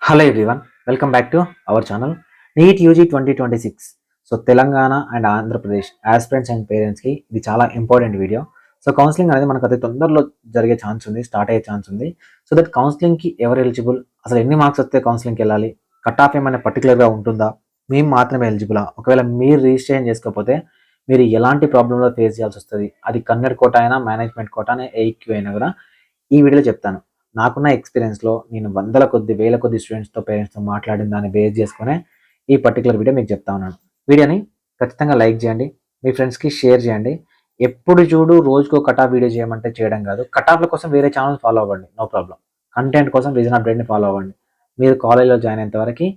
Hello everyone, welcome back to our channel NEET UG 2026. So Telangana and Andhra Pradesh aspirants and పేరెంట్స్కి ఇది చాలా important video. So counselling అనేది మనకు అతి తొందరలో జరిగే ఛాన్స్ ఉంది, స్టార్ట్ అయ్యే ఛాన్స్ ఉంది. సో దట్ కౌన్సిలింగ్కి ఎవరు ఎలిజిబుల్, అసలు ఎన్ని మార్క్స్ వస్తే కౌన్సిలింగ్కి వెళ్ళాలి, కట్ ఆఫ్ ఏమైనా పర్టికులర్గా ఉంటుందా, మేము మాత్రమే ఎలిజిబులా, ఒకవేళ మీరు రిజిస్ట్రేషన్ చేసుకోకపోతే మీరు ఎలాంటి ప్రాబ్లంలో ఫేస్ చేయాల్సి వస్తుంది, అది కన్నడ కోట అయినా మేనేజ్మెంట్ కోట అయినా ఏక్యూ అయినా కూడా ఈ వీడియోలో చెప్తాను. నాకున్న ఎక్స్పీరియన్స్లో నేను వందల కొద్ది వేల కొద్ది స్టూడెంట్స్తో పేరెంట్స్తో మాట్లాడిన దాన్ని బేస్ చేసుకునే ఈ పర్టికులర్ వీడియో మీకు చెప్తా ఉన్నాను. వీడియోని ఖచ్చితంగా లైక్ చేయండి, మీ ఫ్రెండ్స్కి షేర్ చేయండి. ఎప్పుడు చూడు రోజుకో కటాఫ్ వీడియో చేయమంటే చేయడం కాదు, కటాఫ్ల కోసం వేరే ఛానల్ ఫాలో అవ్వండి, నో ప్రాబ్లం. కంటెంట్ కోసం రీజన్ అప్డేట్ని ఫాలో అవ్వండి. మీరు కాలేజ్లో జాయిన్ అయ్యేంత వరకు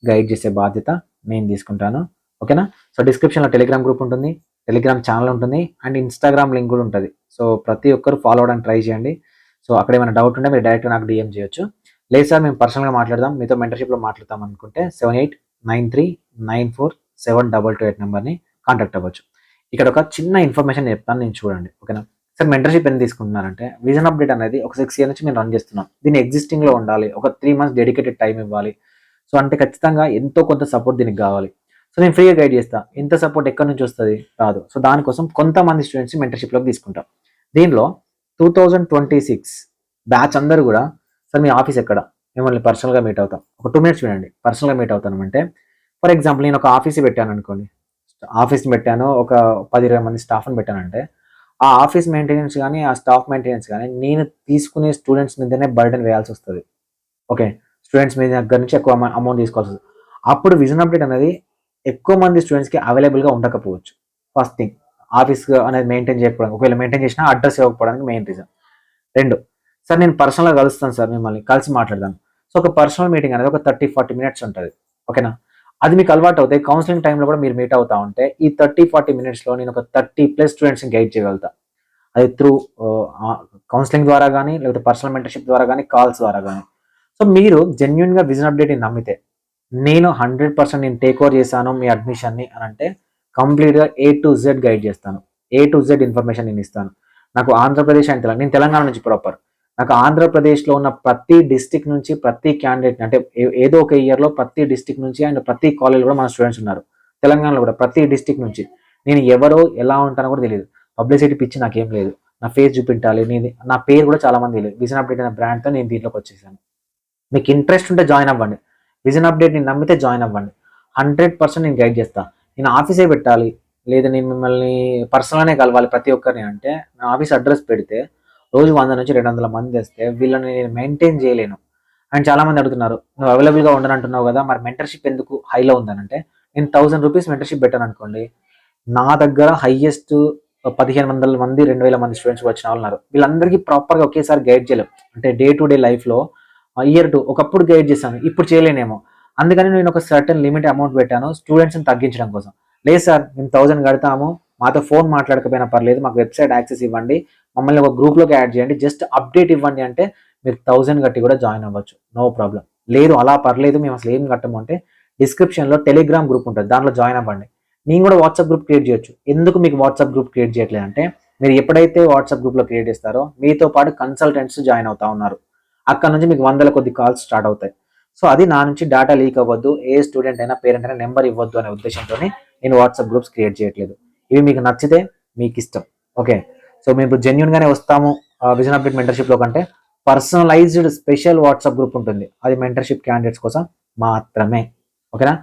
గైడ్ చేసే బాధ్యత నేను తీసుకుంటాను, ఓకేనా? సో డిస్క్రిప్షన్లో టెలిగ్రామ్ గ్రూప్ ఉంటుంది, టెలిగ్రామ్ ఛానల్ ఉంటుంది అండ్ ఇన్స్టాగ్రామ్ లింక్ కూడా ఉంటుంది. సో ప్రతి ఒక్కరు ఫాలో అవ్వడానికి ట్రై చేయండి. సో అక్కడ ఏమైనా డౌట్ ఉంటే మీరు డైరెక్ట్గా నాకు డిఎం చేయొచ్చు. లేదు సార్ మేము పర్సనల్గా మాట్లాడదాం, మీతో మెంటర్షిప్లో మాట్లాడతాం అనుకుంటే 7893947228 నెంబర్ని కాంటాక్ట్ అవ్వచ్చు. ఇక్కడ ఒక చిన్న ఇన్ఫర్మేషన్ చెప్తాను, నేను చూడండి, ఓకేనా? సార్ మెంటర్షిప్ ఎందుకు తీసుకుంటున్నారంటే విజన్ అప్డేట్ అనేది ఒక 6 years నుంచి మేము రన్ చేస్తున్నాం. దీన్ని ఎగ్జిస్టింగ్లో ఉండాలి, ఒక 3 months డెడికేటెడ్ టైం ఇవ్వాలి. సో అంటే ఖచ్చితంగా ఎంతో కొంత సపోర్ట్ దీనికి కావాలి. సో నేను ఫ్రీగా గైడ్ చేస్తాను. ఇంత సపోర్ట్ ఎక్కడి నుంచి వస్తుంది, రాదు. సో దానికోసం కొంతమంది స్టూడెంట్స్ని మెంటర్షిప్లోకి తీసుకుంటాం. దీనిలో 2026 బ్యాచ్ అందరూ కూడా సార్ మీ ఆఫీస్ ఎక్కడ, మిమ్మల్ని పర్సనల్గా మీట్ అవుతాం. ఒక 2 minutes వినండి. పర్సనల్గా మీట్ అవుతాను అంటే ఫర్ ఎగ్జాంపుల్ నేను ఒక ఆఫీస్ పెట్టాను అనుకోండి, ఆఫీస్ని పెట్టాను, ఒక 10-20 మంది స్టాఫ్ని పెట్టానంటే ఆ ఆఫీస్ మెయింటెనెన్స్ కానీ ఆ స్టాఫ్ మెయింటెనెన్స్ కానీ నేను తీసుకునే స్టూడెంట్స్ మీదనే బర్డెన్ వేయాల్సి వస్తుంది. ఓకే, స్టూడెంట్స్ మీద దగ్గర నుంచి ఎక్కువ అమౌంట్ తీసుకోవాల్సి వస్తుంది. అప్పుడు విజన్ అప్డేట్ అనేది ఎక్కువ మంది స్టూడెంట్స్కి అవైలబుల్గా ఉండకపోవచ్చు. ఫస్ట్ థింగ్, ఆఫీస్ అనేది మెయింటైన్ చేయకపోవడానికి, ఒకవేళ మెయింటైన్ చేసినా అడ్రస్ ఇవ్వకపోవడానికి మెయిన్ రీజన్. 2, సార్ నేను పర్సనల్గా కలుస్తాను సార్, మిమ్మల్ని కలిసి మాట్లాడదాను. సో ఒక పర్సనల్ మీటింగ్ అనేది ఒక 30-40 minutes ఉంటుంది, ఓకేనా? అది మీకు అలవాటు అవుతాయి. కౌన్సిలింగ్ టైంలో కూడా మీరు మీట్ అవుతా ఉంటే ఈ 30-40 minutesలో నేను ఒక 30+ స్టూడెంట్స్ని గైడ్ చేయగలుగుతా. అది త్రూ కౌన్సిలింగ్ ద్వారా కానీ, లేకపోతే పర్సనల్ మెంటర్షిప్ ద్వారా కానీ, కాల్స్ ద్వారా కానీ. సో మీరు జెన్యున్గా విజన్ అప్డేట్ని నమ్మితే నేను 100% నేను టేక్ ఓవర్ చేశాను మీ అడ్మిషన్ని అని అంటే కంప్లీట్గా A to Z గైడ్ చేస్తాను. A to Z ఇన్ఫర్మేషన్ నేను ఇస్తాను. నాకు ఆంధ్రప్రదేశ్ అండ్ నేను తెలంగాణ నుంచి ప్రాపర్. నాకు ఆంధ్రప్రదేశ్లో ఉన్న ప్రతి డిస్టిక్ నుంచి ప్రతి క్యాండిడేట్ అంటే ఏదో ఒక ఇయర్లో ప్రతి డిస్టిక్ నుంచి అండ్ ప్రతి కాలేజ్లో కూడా మన స్టూడెంట్స్ ఉన్నారు. తెలంగాణలో కూడా ప్రతి డిస్టిక్ నుంచి. నేను ఎవరో ఎలా ఉంటానో కూడా తెలియదు. పబ్లిసిటీ పిచ్చి నాకేం లేదు. నా ఫేస్ చూపించాలి, నా పేరు కూడా చాలా మంది తెలియదు. విజన్ అప్డేట్ అనే బ్రాండ్తో నేను దీంట్లోకి వచ్చేసాను. మీకు ఇంట్రెస్ట్ ఉంటే జాయిన్ అవ్వండి. విజన్ అప్డేట్ని నమ్మితే జాయిన్ అవ్వండి. 100% నేను గైడ్ చేస్తాను. నేను ఆఫీసే పెట్టాలి, లేదా నేను మిమ్మల్ని పర్సనల్గానే కలవాలి ప్రతి ఒక్కరిని అంటే నా ఆఫీస్ అడ్రస్ పెడితే రోజు 100 నుంచి 200 మంది వస్తే వీళ్ళని నేను మెయింటైన్ చేయలేను. అండ్ చాలామంది అడుగుతున్నారు, నువ్వు అవైలబుల్గా ఉండనంటున్నావు కదా, మరి మెంటర్షిప్ ఎందుకు హైలో ఉందనంటే నేను 1000 రూపీస్ మెంటర్షిప్ పెట్టాను అనుకోండి, నా దగ్గర హైయెస్ట్ 1500 మంది 2000 మంది స్టూడెంట్స్ వచ్చిన వాళ్ళు ఉన్నారు. వీళ్ళందరికీ ప్రాపర్గా ఒకేసారి గైడ్ చేయలేం. అంటే డే టు డే లైఫ్లో ఇయర్ 2 ఒకప్పుడు గైడ్ చేశాను, ఇప్పుడు చేయలేనేమో. అందుకని నేను ఒక సర్టన్ లిమిట్ అమౌంట్ పెట్టాను స్టూడెంట్స్ని తగ్గించడం కోసం. లేదు సార్ మేము 1000 కడతాము, మాతో ఫోన్ మాట్లాడకపోయినా పర్లేదు, మాకు వెబ్సైట్ యాక్సెస్ ఇవ్వండి, మమ్మల్ని ఒక గ్రూప్లోకి యాడ్ చేయండి, జస్ట్ అప్డేట్ ఇవ్వండి అంటే మీరు 1000 కట్టి కూడా జాయిన్ అవ్వచ్చు, నో ప్రాబ్లం. లేదు అలా పర్లేదు మేము అసలు ఏం కట్టము అంటే డిస్క్రిప్షన్లో టెలిగ్రామ్ గ్రూప్ ఉంటుంది, దాంట్లో జాయిన్ అవ్వండి. నేను కూడా వాట్సాప్ గ్రూప్ క్రియేట్ చేయొచ్చు. ఎందుకు మీకు వాట్సాప్ గ్రూప్ క్రియేట్ చేయట్లేదు అంటే మీరు ఎప్పుడైతే వాట్సాప్ గ్రూప్లో క్రియేట్ చేస్తారో మీతో పాటు కన్సల్టెంట్స్ జాయిన్ అవుతా ఉన్నారు. అక్కడ నుంచి మీకు 100 కొద్ది కాల్స్ స్టార్ట్ అవుతాయి. సో అది నా నుంచి డేటా లీక్ అవ్వద్దు, ఏ స్టూడెంట్ అయినా పేరెంట్ అయినా నెంబర్ ఇవ్వద్దు అనే ఉద్దేశంతో నేను వాట్సాప్ గ్రూప్స్ క్రియేట్ చేయట్లేదు. ఇవి మీకు నచ్చితే మీకు ఇష్టం, ఓకే? సో మేము ఇప్పుడు జెన్యున్గానే వస్తాము విజన్ అప్డేట్ మెంటర్షిప్లో కంటే పర్సనలైజ్డ్ స్పెషల్ వాట్సాప్ గ్రూప్ ఉంటుంది, అది మెంటర్షిప్ క్యాండిడేట్స్ కోసం మాత్రమే, ఓకేనా?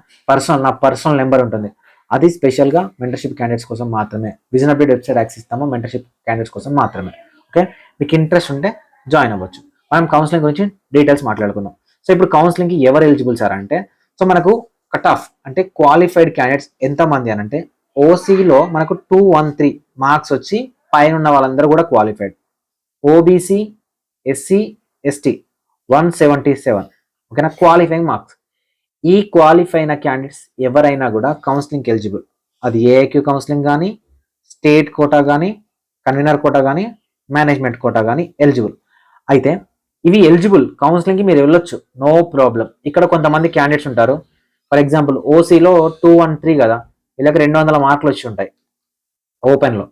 నా పర్సనల్ నెంబర్ ఉంటుంది, అది స్పెషల్గా మెంటర్షిప్ క్యాండిడేట్స్ కోసం మాత్రమే. విజన్ అప్డేట్ వెబ్సైట్ యాక్సెస్ ఇస్తాము మెంటర్షిప్ క్యాండిడేట్స్ కోసం మాత్రమే, ఓకే? మీకు ఇంట్రెస్ట్ ఉంటే జాయిన్ అవ్వచ్చు. మనం కౌన్సిలింగ్ గురించి డీటెయిల్స్ మాట్లాడుకుందాం. సో ఇప్పుడు కౌన్సిలింగ్కి ఎవరు ఎలిజిబుల్ సార్ అంటే, సో మనకు కట్ ఆఫ్ అంటే క్వాలిఫైడ్ క్యాండిడేట్స్ ఎంతమంది అని అంటే ఓసీలో మనకు 213 మార్క్స్ వచ్చి పైన ఉన్న వాళ్ళందరూ కూడా క్వాలిఫైడ్. ఓబీసీ, ఎస్సీ, ఎస్టీ 177, ఓకేనా, క్వాలిఫైయింగ్ మార్క్స్. ఈ క్వాలిఫై అయిన క్యాండిడేట్స్ ఎవరైనా కూడా కౌన్సిలింగ్కి ఎలిజిబుల్. అది ఏఐక్యూ కౌన్సిలింగ్ కానీ, స్టేట్ కోటా కానీ, కన్వీనర్ కోటా కానీ, మేనేజ్మెంట్ కోటా కానీ ఎలిజిబుల్. అయితే ఇవి ఎలిజిబుల్ కౌన్సిలింగ్కి మీరు వెళ్ళొచ్చు, నో ప్రాబ్లం. ఇక్కడ కొంతమంది క్యాండిడేట్స్ ఉంటారు, ఫర్ ఎగ్జాంపుల్ ఓసీలో 213 కదా, వీళ్ళకి 200 మార్కులు వచ్చి ఉంటాయి ఓపెన్లో,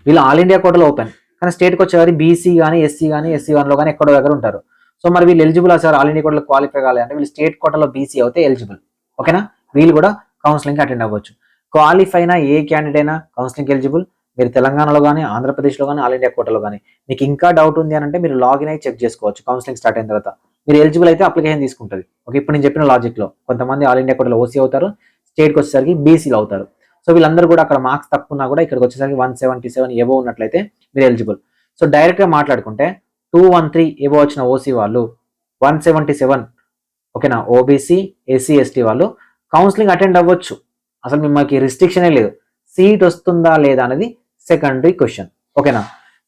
వీళ్ళు ఆల్ ఇండియా కోటాలో ఓపెన్, కానీ స్టేట్కి వచ్చేవారి బీసీ కానీ, ఎస్సీ కానీ, ఎస్సీ 1లో కానీ ఎక్కడో దగ్గర ఉంటారు. సో మరి వీళ్ళు ఎలిజిబుల్ సార్ ఆల్ ఇండియా కోటాలో క్వాలిఫై కావాలి అంటే వీళ్ళు స్టేట్ కోటాలో బీసీ అయితే ఎలిజిబుల్. ఓకేనా, వీళ్ళు కూడా కౌన్సిలింగ్కి అటెండ్ అవ్వచ్చు. క్వాలిఫై అయినా ఏ క్యాండిడేట్ అయినా కౌన్సిలింగ్కి ఎలిజిబుల్. మీరు తెలంగాణలో కానీ ఆంధ్రప్రదేశ్లో కానీ ఆల్ ఇండియా కోటాలో కానీ మీకు ఇంకా డౌట్ ఉంది అని అంటే మీరు లాగిన్ అయ్యి చెక్ చేసుకోవచ్చు. కౌన్సిలింగ్ స్టార్ట్ అయిన తర్వాత మీరు ఎలిజిబుల్ అయితే అప్లికేషన్ తీసుకుంటుంది. ఓకే, ఇప్పుడు నేను చెప్పిన లాజిక్లో కొంతమంది ఆల్ ఇండియా కోటాలో ఓసీ అవుతారు, స్టేట్కి వచ్చేసరికి బీసీలు అవుతారు. సో వీళ్ళందరూ కూడా అక్కడ మార్క్స్ తక్కువ ఉన్నా కూడా ఇక్కడికి వచ్చేసరికి 177 ఎబో ఉన్నట్లయితే మీరు ఎలిజిబుల్. సో డైరెక్ట్గా మాట్లాడుకుంటే 213 ఎబో వచ్చిన ఓసీ వాళ్ళు 177, ఓకేనా, ఓబీసీ ఎస్సీ ఎస్టీ వాళ్ళు కౌన్సిలింగ్ అటెండ్ అవ్వచ్చు. అసలు మిమ్మల్ని రిస్ట్రిక్షనే లేదు. సీట్ వస్తుందా లేదా అనేది సెకండరీ క్వశ్చన్. ఓకేనా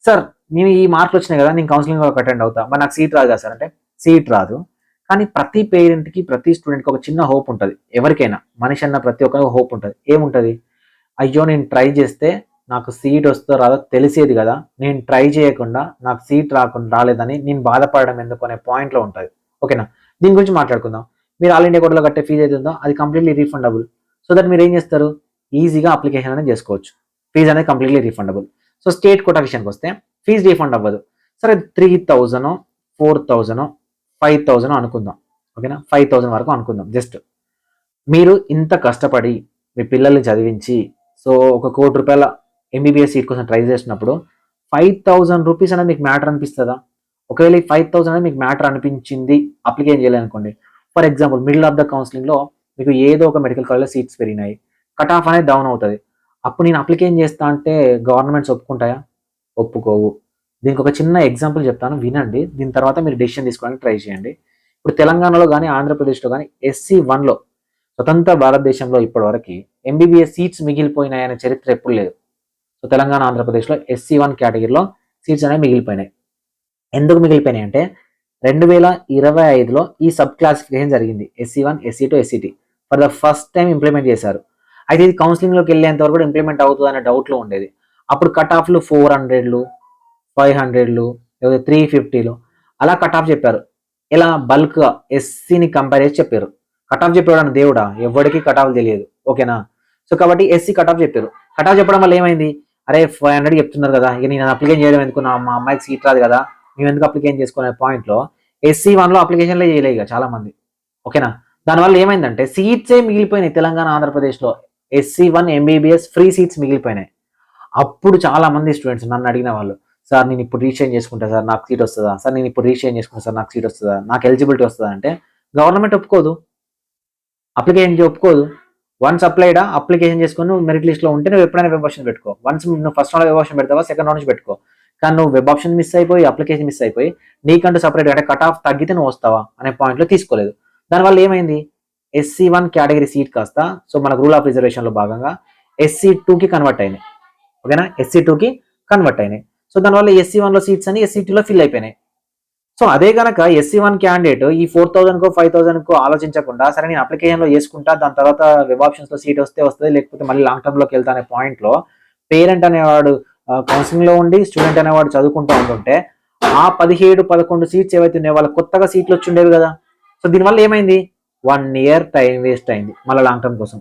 సార్, నేను ఈ మార్కులు వచ్చినాయి కదా, నేను కౌన్సిలింగ్ అటెండ్ అవుతా, మరి నాకు సీట్ రాదు కదా సార్ అంటే సీట్ రాదు. కానీ ప్రతి పేరెంట్కి ప్రతి స్టూడెంట్కి ఒక చిన్న హోప్ ఉంటుంది. ఎవరికైనా మనిషి అన్న ప్రతి ఒక్కరికి హోప్ ఉంటుంది. ఏముంటుంది, అయ్యో నేను ట్రై చేస్తే నాకు సీట్ వస్తుందో రాదో తెలిసేది కదా, నేను ట్రై చేయకుండా నాకు సీట్ రాలేదని నేను బాధపడడం ఎందుకు అనే పాయింట్లో ఉంటుంది. ఓకేనా, దీని గురించి మాట్లాడుకుందాం. మీరు ఆల్ ఇండియా కోటాలో కట్టే ఫీజు అయితే ఉందో అది కంప్లీట్లీ రీఫండబుల్. సో దట్ మీరు ఏం చేస్తారు, ఈజీగా అప్లికేషన్ అనేది చేసుకోవచ్చు. ఫీజు అనేది completely refundable. So state quota విషయానికి వస్తే ఫీజు రీఫండ్ అవ్వదు. సరే 3000, 4000, 5000 అనుకుందాం. ఓకేనా, 5000 వరకు అనుకుందాం. జస్ట్ మీరు ఇంత కష్టపడి మీ పిల్లల్ని చదివించి సో ఒక ₹1 కోటి ఎంబీబీఎస్ సీట్ కోసం ట్రై చేసినప్పుడు 5000 రూపీస్ అనేది మీకు మ్యాటర్ అనిపిస్తుందా? ఒకవేళ ఈ 5000 అనేది మీకు మ్యాటర్ అనిపించింది, అప్లికేషన్ చేయాలనుకోండి. For example middle of the కౌన్సిలింగ్లో మీకు ఏదో ఒక మెడికల్ కాలేజ్లో సీట్స్ పెరిగినాయి, కట్ ఆఫ్ అనేది డౌన్ అవుతుంది. అప్పుడు నేను అప్లికేషన్ చేస్తా అంటే గవర్నమెంట్స్ ఒప్పుకుంటాయా? ఒప్పుకోవు. దీనికి ఒక చిన్న ఎగ్జాంపుల్ చెప్తాను, వినండి. దీని తర్వాత మీరు డెసిషన్ తీసుకోవడానికి ట్రై చేయండి. ఇప్పుడు తెలంగాణలో కానీ ఆంధ్రప్రదేశ్లో కానీ SC1లో స్వతంత్ర భారతదేశంలో ఇప్పటివరకు ఎంబీబీఎస్ సీట్స్ మిగిలిపోయినాయనే చరిత్ర ఎప్పుడు లేదు. సో తెలంగాణ ఆంధ్రప్రదేశ్లో SC1 కేటగిరీలో సీట్స్ అనేవి మిగిలిపోయినాయి. ఎందుకు మిగిలిపోయినాయి అంటే 2025లో ఈ సబ్ క్లాసిఫికేషన్ జరిగింది. SC1, SC2, SC3 for the first time implement చేశారు. అయితే ఇది కౌన్సిలింగ్లోకి వెళ్ళేంత వరకు కూడా ఇంప్లిమెంట్ అవుతుంది అనే డౌట్లో ఉండేది. అప్పుడు కట్ ఆఫ్లు 400, 500, లేదా 350 అలా కట్ ఆఫ్ చెప్పారు. ఇలా బల్క్గా ఎస్సీని కంపేర్ చేసి చెప్పారు. కట్ ఆఫ్ చెప్పేవాడు దేవుడా, ఎవరికి కట్ ఆఫ్ తెలియదు. ఓకేనా, సో కాబట్టి SC కట్ ఆఫ్ చెప్పారు. కట్ ఆఫ్ చెప్పడం వల్ల ఏమైంది, అరే 500 చెప్తున్నారు కదా, ఇక నేను అప్లికేషన్ చేయడం ఎందుకు, మా అమ్మాయికి సీట్ రాదు కదా, మేము ఎందుకు అప్లికేషన్ చేసుకునే పాయింట్లో SC1లో అప్లికేషన్లే చేయలేదు ఇక చాలా మంది. ఓకేనా, దానివల్ల ఏమైందంటే సీట్సే మిగిలిపోయినాయి. తెలంగాణ ఆంధ్రప్రదేశ్లో SC1 MBBS ఫ్రీ సీట్స్ మిగిలిపోయినాయి. అప్పుడు చాలా మంది స్టూడెంట్స్ నన్ను అడిగిన వాళ్ళు, సార్ నేను ఇప్పుడు రిజిస్ట్రేషన్ చేసుకుంటా సార్ నాకు సీట్ వస్తుందా, సార్ నేను ఇప్పుడు రిజిస్ట్రేషన్ చేసుకుంటా సార్ నాకు సీట్ వస్తుందా, నాకు ఎలిజిబిలిటీ వస్తుందా అంటే గవర్నమెంట్ ఒప్పుకోదు, అప్లికేషన్ ఒప్పుకోదు. వన్స్ అప్లైడా అప్లికేషన్ చేసుకుని నువ్వు మెరిట్ లిస్ట్లో ఉంటే నువ్వు ఎప్పుడైనా వెబ్ ఆప్షన్ పెట్టుకో. వన్స్ నువ్వు ఫస్ట్ రౌండ్ వెబ్ ఆప్షన్ పెడతావా, సెకండ్ రౌండ్ నుంచి పెట్టుకో. కానీ నువ్వు వెబ్ ఆప్షన్ మిస్ అయిపోయి అప్లికేషన్ మిస్ అయిపోయి నీకంటూ సపరేట్ అంటే కట్ ఆఫ్ తగ్గితే నువ్వు వస్తావా అనే పాయింట్లో తీసుకోలేదు. దానివల్ల ఏమైంది, SC1 కేటగిరీ సీట్ కాస్త సో మనకు రూల్ ఆఫ్ రిజర్వేషన్లో భాగంగా SC2కి కన్వర్ట్ అయినాయి. ఓకేనా, SC2కి కన్వర్ట్ అయినాయి. సో దానివల్ల SC1లో సీట్స్ అని SC2లో ఫిల్ అయిపోయినాయి. సో అదే కనుక SC1 క్యాండిడేట్ ఈ 4000కో 5000కో ఆలోచించకుండా సరే నేను అప్లికేషన్లో చేసుకుంటా, దాని తర్వాత వెబ్ ఆప్షన్స్లో సీట్ వస్తుంది, లేకపోతే మళ్ళీ లాంగ్ టర్మ్లోకి వెళ్తా అనే పాయింట్లో పేరెంట్ అనేవాడు కౌన్సిలింగ్లో ఉండి స్టూడెంట్ అనేవాడు చదువుకుంటూ ఉంటుంటే ఆ 17-11 సీట్స్ ఏవైతే ఉన్నాయో వాళ్ళకి కొత్తగా సీట్లు వచ్చి ఉండేవి కదా. సో దీనివల్ల ఏమైంది, 1 ఇయర్ టైం వేస్ట్ అయింది మళ్ళీ లాంగ్ టర్మ్ కోసం.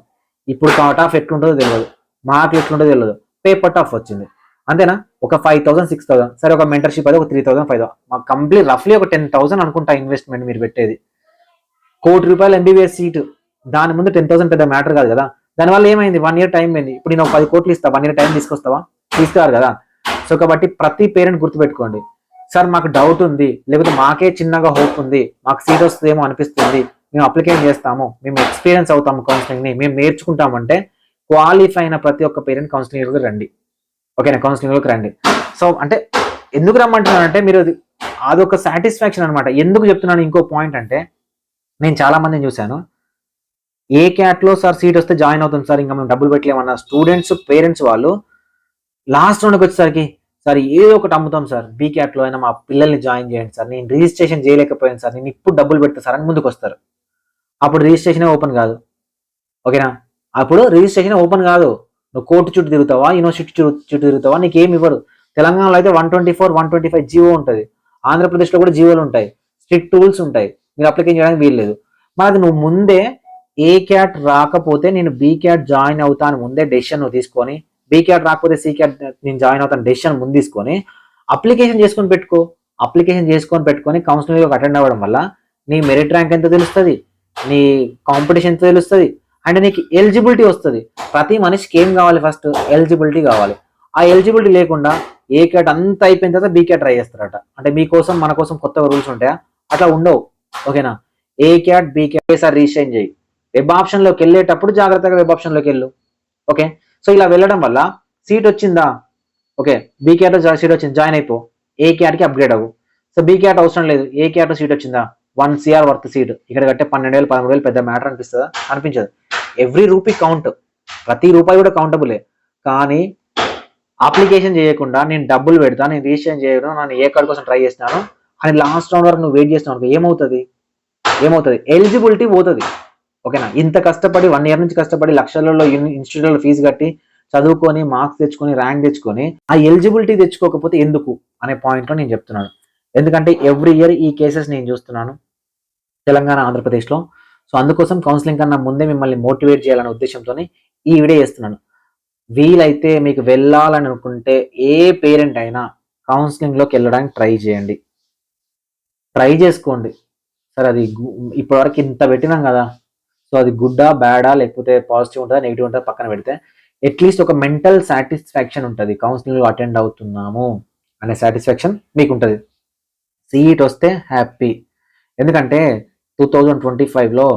ఇప్పుడు కట్ ఆఫ్ ఎట్లుంటుందో తెలియదు, మార్క్ ఎట్లుంటుందో తెలియదు, పేపర్ టఫ్ వచ్చింది అంతేనా. ఒక 5000, 6000 సరే, ఒక మెంటర్షిప్ అయితే ఒక 3000, 5000 మాకు కంప్లీట్ రఫ్లీ ఒక 10,000 అనుకుంటా ఇన్వెస్ట్మెంట్ మీరు పెట్టేది. ₹1 కోటి ఎంబీబీఎస్ సీటు, దాని ముందు 10,000 పెద్ద మ్యాటర్ కాదు కదా. దానివల్ల ఏమైంది, 1 ఇయర్ టైం అయింది. ఇప్పుడు నేను 10 కోట్లు ఇస్తా, 1 ఇయర్ టైం తీసుకొస్తావా, తీసుకురారు కదా. సో కాబట్టి ప్రతి పేరెంట్ గుర్తుపెట్టుకోండి, సార్ మాకు డౌట్ ఉంది, లేకపోతే మాకే చిన్నగా హోప్ ఉంది, మాకు సీట్ వస్తుందేమో అనిపిస్తుంది, మేము అప్లికేషన్ చేస్తాము, మేము ఎక్స్పీరియన్స్ అవుతాము కౌన్సిలింగ్ని, మేము నేర్చుకుంటామంటే క్వాలిఫై అయిన ప్రతి ఒక్క పేరెంట్ కౌన్సిలింగ్లోకి రండి. ఓకేనా, కౌన్సిలింగ్లోకి రండి. సో అంటే ఎందుకు రమ్మంటున్నానంటే మీరు అదొక సాటిస్ఫాక్షన్ అనమాట. ఎందుకు చెప్తున్నాను ఇంకో పాయింట్ అంటే, నేను చాలా మందిని చూశాను, ఏ క్యాట్లో సార్ సీట్ వస్తే జాయిన్ అవుతాం సార్, ఇంకా మేము డబ్బులు పెట్టలేమన్న స్టూడెంట్స్ పేరెంట్స్ వాళ్ళు లాస్ట్ రౌండ్కి వచ్చేసరికి సార్ ఏదో ఒకటి అమ్ముతాం సార్, బీ క్యాట్లో అయినా మా పిల్లల్ని జాయిన్ చేయండి సార్, నేను రిజిస్ట్రేషన్ చేయలేకపోయాను సార్, నేను ఇప్పుడు డబ్బులు పెడతా సార్ అని ముందుకు వస్తారు. అప్పుడు రిజిస్ట్రేషన్ ఓపెన్ కాదు. ఓకేనా, అప్పుడు రిజిస్ట్రేషన్ ఓపెన్ కాదు. నువ్వు కోర్టు చుట్టూ తిరుగుతావా, యూనివర్సిటీ చుట్టూ తిరుగుతావా, నీకేమి ఇవ్వరు. తెలంగాణలో అయితే 124, 125 జీవో ఉంటుంది, ఆంధ్రప్రదేశ్లో కూడా జీవోలు ఉంటాయి, స్ట్రిక్ట్ రూల్స్ ఉంటాయి, మీరు అప్లికేషన్ చేయడానికి వీల్లేదు. మనది నువ్వు ముందే ఏ క్యాట్ రాకపోతే నేను బీ క్యాట్ జాయిన్ అవుతాను ముందే డెసిషన్ నువ్వు తీసుకొని, బీ క్యాట్ రాకపోతే సి క్యాట్ నేను జాయిన్ అవుతాను డెసిషన్ ముందు తీసుకొని అప్లికేషన్ చేసుకొని పెట్టుకో. అప్లికేషన్ చేసుకొని పెట్టుకొని కౌన్సిలింగ్ అటెండ్ అవ్వడం వల్ల నీ మెరిట్ ర్యాంక్ ఎంత తెలుస్తుంది, నీ కాంపిటీషన్ ఎంత తెలుస్తుంది, అండ్ నీకు ఎలిజిబిలిటీ వస్తుంది. ప్రతి మనిషికి ఏం కావాలి, ఫస్ట్ ఎలిజిబిలిటీ కావాలి. ఆ ఎలిజిబిలిటీ లేకుండా ఏ క్యాట్ అంతా అయిపోయిన తర్వాత బీ క్యాట్ ట్రై చేస్తారట. అంటే మీకోసం మన కోసం కొత్త రూల్స్ ఉంటాయా? అట్లా ఉండవు. ఓకేనా? A cat B cat sir registration చేయి. వెబ్ ఆప్షన్లోకి వెళ్ళేటప్పుడు జాగ్రత్తగా వెబ్ ఆప్షన్లోకి వెళ్ళు. ఓకే, సో ఇలా వెళ్ళడం వల్ల సీట్ వచ్చిందా, ఓకే బీ క్యాట్ సీట్ వచ్చింది, జాయిన్ అయిపో. ఏ క్యాట్కి అప్గ్రేడ్ అవ్వు. సో బీ క్యాట్ అవసరం లేదు, ఏ క్యాట్ సీట్ వచ్చిందా, 1 CR వర్త్ సీట్, ఇక్కడ కట్టే 12,000 13,000 పెద్ద మ్యాటర్ అనిపిస్తుందా? అనిపించదు. ఎవ్రీ రూపీ కౌంట్, ప్రతి రూపాయి కూడా కౌంటబులే. కానీ అప్లికేషన్ చేయకుండా నేను డబ్బులు పెడతా, నేను రిజిస్ట్రేషన్ చేయడం, నేను ఏ కార్డు కోసం ట్రై చేసినాను అని లాస్ట్ రౌండ్ వరకు నువ్వు వెయిట్ చేసినావు, ఏమవుతుంది? ఎలిజిబిలిటీ పోతుంది. ఓకేనా? ఇంత కష్టపడి 1 year నుంచి కష్టపడి లక్షలలో ఇన్స్టిట్యూట్లో ఫీజు కట్టి చదువుకొని మార్క్స్ తెచ్చుకొని ర్యాంక్ తెచ్చుకొని ఆ ఎలిజిబిలిటీ తెచ్చుకోకపోతే ఎందుకు అనే పాయింట్లో నేను చెప్తున్నాను. ఎందుకంటే ఎవ్రీ ఇయర్ ఈ కేసెస్ నేను చూస్తున్నాను తెలంగాణ, ఆంధ్రప్రదేశ్లో. సో అందుకోసం కౌన్సిలింగ్ కన్నా ముందే మిమ్మల్ని మోటివేట్ చేయాలనే ఉద్దేశంతో ఈ వీడియో చేస్తున్నాను. వీలైతే మీకు వెళ్ళాలని అనుకుంటే ఏ పేరెంట్ అయినా కౌన్సిలింగ్లోకి వెళ్ళడానికి ట్రై చేయండి, ట్రై చేసుకోండి. సార్ అది ఇప్పటివరకు ఇంత పెట్టినాం కదా, సో అది గుడ్డా బ్యాడా లేకపోతే పాజిటివ్ ఉంటుందా నెగిటివ్ ఉంటుందా పక్కన పెడితే అట్లీస్ట్ ఒక మెంటల్ సాటిస్ఫాక్షన్ ఉంటుంది, కౌన్సిలింగ్లో అటెండ్ అవుతున్నాము అనే సాటిస్ఫాక్షన్ మీకు ఉంటుంది. సీట్ వస్తే హ్యాపీ. ఎందుకంటే 2025లో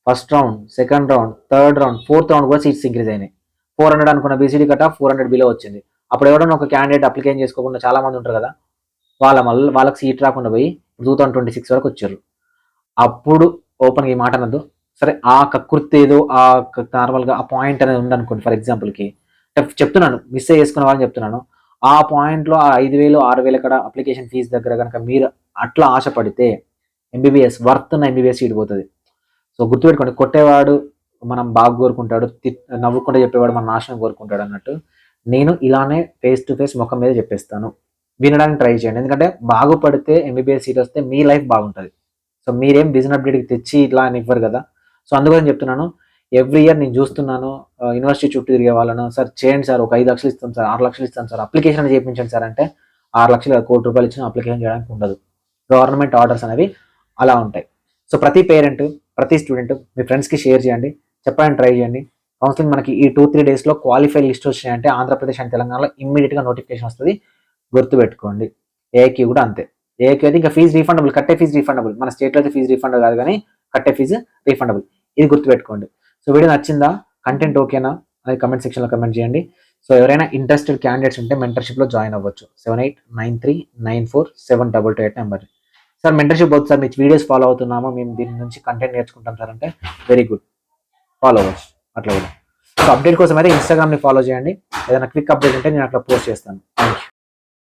first round, second round, third round, fourth round కూడా సీట్స్ ఇంక్రీజ్ అయినాయి. 400 అనుకున్న బీసీడీ కట్ ఆఫ్ 400 బిలో వచ్చింది. అప్పుడు ఎవరైనా ఒక క్యాండిడేట్ అప్లికేషన్ చేసుకోకుండా చాలా మంది ఉంటారు కదా, వాళ్ళకి సీట్ రాకుండా పోయి 2026 వరకు వచ్చారు. అప్పుడు ఓపెన్గా ఈ మాట అనద్దు. సరే ఆ కకృతి ఏదో ఆ నార్మల్గా ఆ పాయింట్ అనేది ఉందనుకోండి, ఫర్ ఎగ్జాంపుల్కి చెప్తున్నాను, మిస్ చేసుకున్న వాళ్ళని చెప్తున్నాను. ఆ పాయింట్లో ఆ 5,000 6,000 అక్కడ అప్లికేషన్ ఫీజు దగ్గర కనుక మీరు అట్లా ఆశపడితే ఎంబీబీఎస్ వర్త్ ఉన్న ఎంబీబీఎస్ సీట్ పోతుంది. సో గుర్తుపెట్టుకోండి, కొట్టేవాడు మనం బాగా కోరుకుంటాడు, నవ్వుకుంటే చెప్పేవాడు మన నాశనం కోరుకుంటాడు అన్నట్టు. నేను ఇలానే ఫేస్ టు ఫేస్ ముఖం మీద చెప్పేస్తాను, వినడానికి ట్రై చేయండి. ఎందుకంటే బాగుపడితే ఎంబీబీఎస్ సీట్ వస్తే మీ లైఫ్ బాగుంటుంది. సో మీరేం బిజినెస్ అప్డేట్కి తెచ్చి ఇట్లా అని ఇవ్వరు కదా. సో అందుకని చెప్తున్నాను, ఎవ్రీ ఇయర్ నేను చూస్తున్నాను యూనివర్సిటీ చుట్టూ తిరిగే వాళ్ళను, సార్ చేయండి సార్, ఒక 5 లక్షలు ఇస్తాం సార్, 6 లక్షలు ఇస్తాం సార్, అప్లికేషన్ చేయించండి సార్ అంటే 6 లక్షలు 1 కోటి రూపాయలు ఇచ్చిన అప్లికేషన్ చేయడానికి ఉండదు. గవర్నమెంట్ ఆర్డర్స్ అనేవి అలా ఉంటాయి. సో ప్రతి పేరెంట్, ప్రతి స్టూడెంట్ మీ ఫ్రెండ్స్కి షేర్ చేయండి, చెప్పడానికి ట్రై చేయండి. కౌన్సిలింగ్ మనకి ఈ 2-3 డేస్లో క్వాలిఫై లిస్ట్ వచ్చినాయంటే ఆంధ్రప్రదేశ్ అండ్ తెలంగాణలో ఇమ్మీడియట్గా నోటిఫికేషన్ వస్తుంది, గుర్తుపెట్టుకోండి. ఏఐక్యూ కూడా అంతే. ఏఐక్యూ అయితే ఇంకా ఫీజు రీఫండబుల్, కట్టే ఫీజు రీఫండబుల్. మన స్టేట్లో అయితే ఫీజు రీఫండ్ కాదు కానీ కట్టే ఫీజు రీఫండబుల్, ఇది గుర్తుపెట్టుకోండి. సో వీడియో నచ్చిందా, కంటెంట్ ఓకేనా అది కమెంట్ సెక్షన్లో కమెంట్ చేయండి. సో ఎవరైనా ఇంట్రెస్టెడ్ క్యాండిడేట్స్ ఉంటే మెంటర్షిప్లో జాయిన్ అవ్వచ్చు. 7893947228 నెంబర్. సార్ మెంటర్షిప్ అవుతుంది సార్, మీ వీడియోస్ ఫాలో అవుతున్నామో, మేము దీని నుంచి కంటెంట్ నేర్చుకుంటాం సార్ అంటే వెరీ గుడ్, ఫాలో అవ్వచ్చు అట్లా కూడా. సో అప్డేట్ కోసం అయితే ఇన్స్టాగ్రామ్ని ఫాలో చేయండి. ఏదైనా క్విక్ అప్డేట్ ఉంటే నేను అట్లా పోస్ట్ చేస్తాను. Thank you.